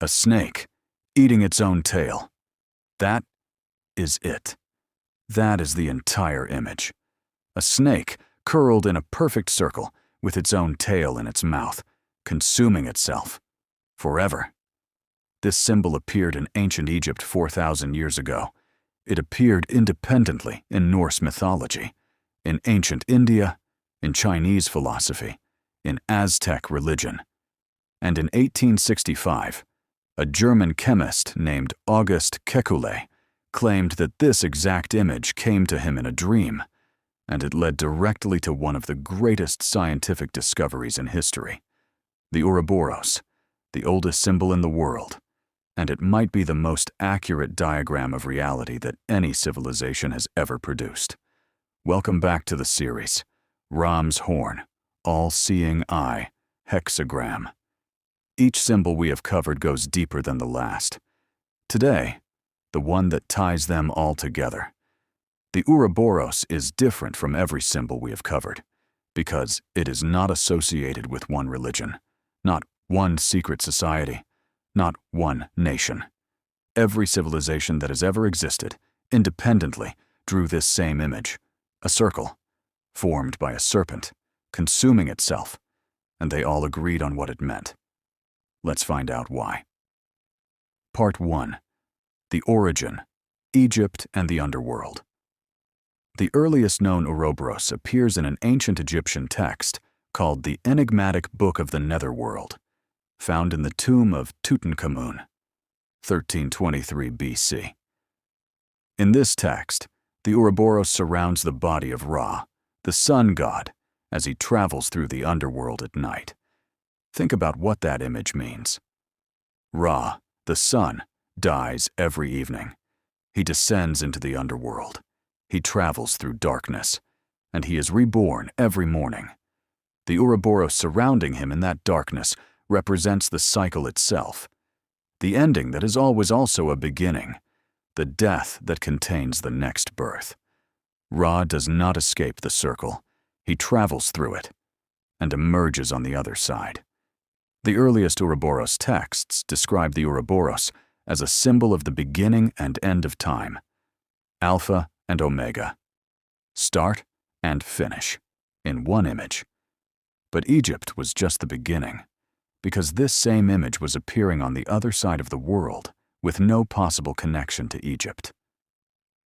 A snake, eating its own tail. That is it. That is the entire image. A snake curled in a perfect circle with its own tail in its mouth, consuming itself. Forever. This symbol appeared in ancient Egypt 4,000 years ago. It appeared independently in Norse mythology, in ancient India, in Chinese philosophy, in Aztec religion. And in 1865, a German chemist named August Kekulé claimed that this exact image came to him in a dream, and it led directly to one of the greatest scientific discoveries in history, the Ouroboros, the oldest symbol in the world, and it might be the most accurate diagram of reality that any civilization has ever produced. Welcome back to the series, Ram's Horn, All-Seeing Eye, Hexagram. Each symbol we have covered goes deeper than the last. Today, the one that ties them all together. The Ouroboros is different from every symbol we have covered, because it is not associated with one religion, not one secret society, not one nation. Every civilization that has ever existed, independently, drew this same image, a circle, formed by a serpent, consuming itself, and they all agreed on what it meant. Let's find out why. Part 1. The Origin, Egypt and the Underworld. The earliest known Ouroboros appears in an ancient Egyptian text called the Enigmatic Book of the Netherworld, found in the tomb of Tutankhamun, 1323 BC. In this text, the Ouroboros surrounds the body of Ra, the sun god, as he travels through the underworld at night. Think about what that image means. Ra, the sun, dies every evening. He descends into the underworld. He travels through darkness, and he is reborn every morning. The Ouroboros surrounding him in that darkness represents the cycle itself, the ending that is always also a beginning, the death that contains the next birth. Ra does not escape the circle. He travels through it and emerges on the other side. The earliest Ouroboros texts describe the Ouroboros as a symbol of the beginning and end of time, Alpha and Omega, start and finish, in one image. But Egypt was just the beginning, because this same image was appearing on the other side of the world with no possible connection to Egypt.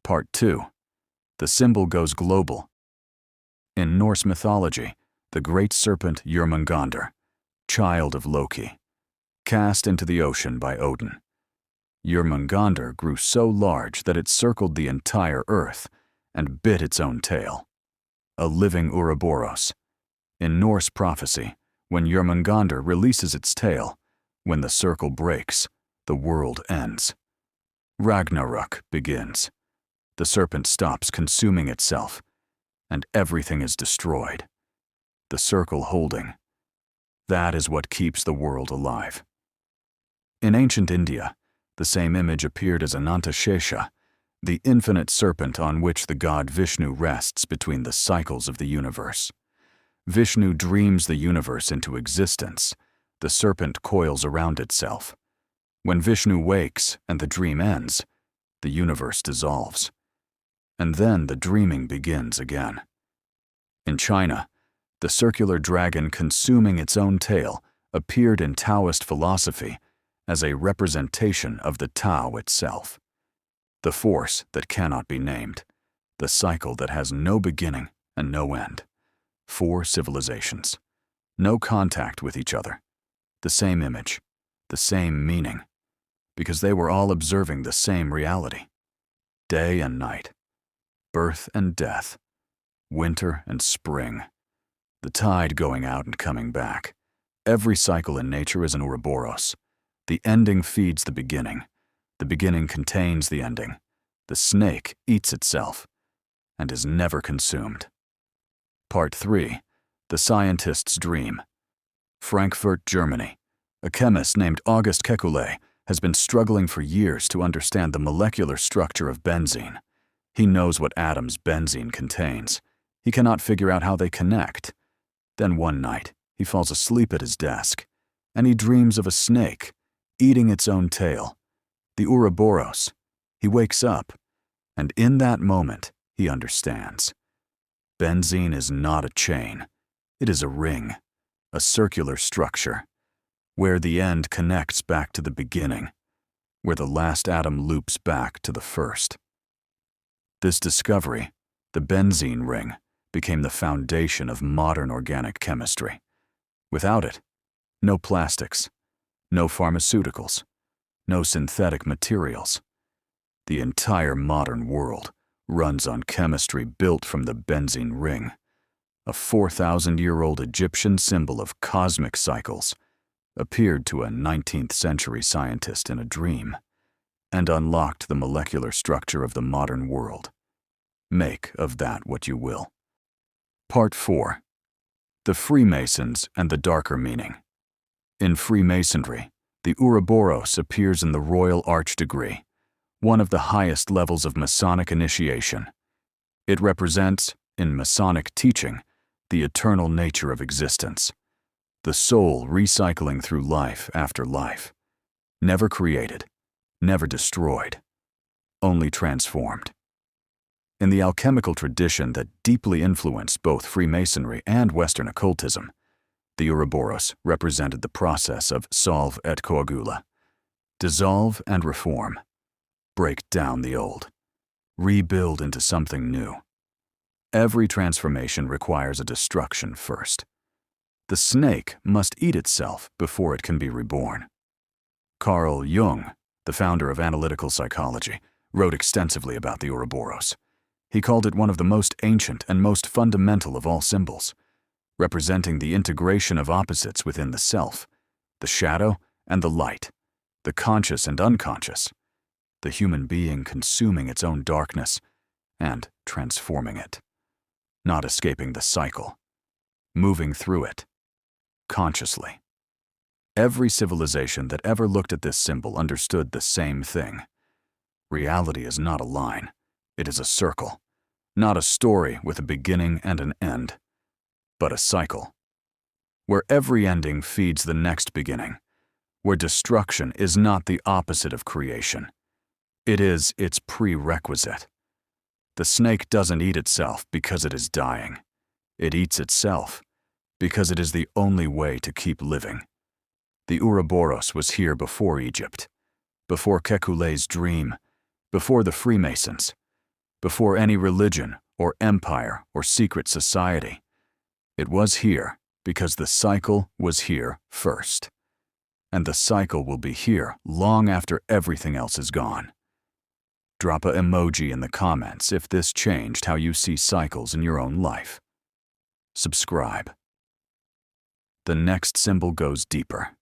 Part 2. The symbol goes global. In Norse mythology, the great serpent Jörmungandr, child of Loki, cast into the ocean by Odin. Jörmungandr grew so large that it circled the entire earth and bit its own tail. A living Ouroboros. In Norse prophecy, when Jörmungandr releases its tail, when the circle breaks, the world ends. Ragnarok begins. The serpent stops consuming itself, and everything is destroyed. The circle holding. That is what keeps the world alive. In ancient India, the same image appeared as Ananta Shesha, the infinite serpent on which the god Vishnu rests between the cycles of the universe. Vishnu dreams the universe into existence. The serpent coils around itself. When Vishnu wakes and the dream ends, the universe dissolves. And then the dreaming begins again. In China, the circular dragon consuming its own tail appeared in Taoist philosophy as a representation of the Tao itself, the force that cannot be named, the cycle that has no beginning and no end. 4 civilizations, no contact with each other, the same image, the same meaning, because they were all observing the same reality. Day and night, birth and death, winter and spring, the tide going out and coming back. Every cycle in nature is an Ouroboros. The ending feeds the beginning contains the ending. The snake eats itself and is never consumed. Part 3. The Scientist's Dream. Frankfurt, Germany. A chemist named August Kekulé has been struggling for years to understand the molecular structure of benzene. He knows what atoms benzene contains. He cannot figure out how they connect. Then one night, he falls asleep at his desk, and he dreams of a snake eating its own tail. The Ouroboros. He wakes up, and in that moment, he understands. Benzene is not a chain. It is a ring, a circular structure, where the end connects back to the beginning, where the last atom loops back to the first. This discovery, the benzene ring, became the foundation of modern organic chemistry. Without it, no plastics, no pharmaceuticals, no synthetic materials. The entire modern world runs on chemistry built from the benzene ring, a 4,000-year-old Egyptian symbol of cosmic cycles, appeared to a 19th century scientist in a dream, and unlocked the molecular structure of the modern world. Make of that what you will. Part 4. The Freemasons and the Darker Meaning. In Freemasonry, the Ouroboros appears in the Royal Arch degree, one of the highest levels of Masonic initiation. It represents, in Masonic teaching, the eternal nature of existence, the soul recycling through life after life, never created, never destroyed, only transformed. In the alchemical tradition that deeply influenced both Freemasonry and Western occultism, the Ouroboros represented the process of solve et coagula, dissolve and reform, break down the old, rebuild into something new. Every transformation requires a destruction first. The snake must eat itself before it can be reborn. Carl Jung, the founder of analytical psychology, wrote extensively about the Ouroboros. He called it one of the most ancient and most fundamental of all symbols, representing the integration of opposites within the self, the shadow and the light, the conscious and unconscious, the human being consuming its own darkness and transforming it, not escaping the cycle, moving through it, consciously. Every civilization that ever looked at this symbol understood the same thing. Reality is not a line, it is a circle, not a story with a beginning and an end, but a cycle, where every ending feeds the next beginning, where destruction is not the opposite of creation. It is its prerequisite. The snake doesn't eat itself because it is dying. It eats itself because it is the only way to keep living. The Ouroboros was here before Egypt, before Kekulé's dream, before the Freemasons, before any religion or empire or secret society. It was here because the cycle was here first. And the cycle will be here long after everything else is gone. Drop a emoji in the comments if this changed how you see cycles in your own life. Subscribe. The next symbol goes deeper.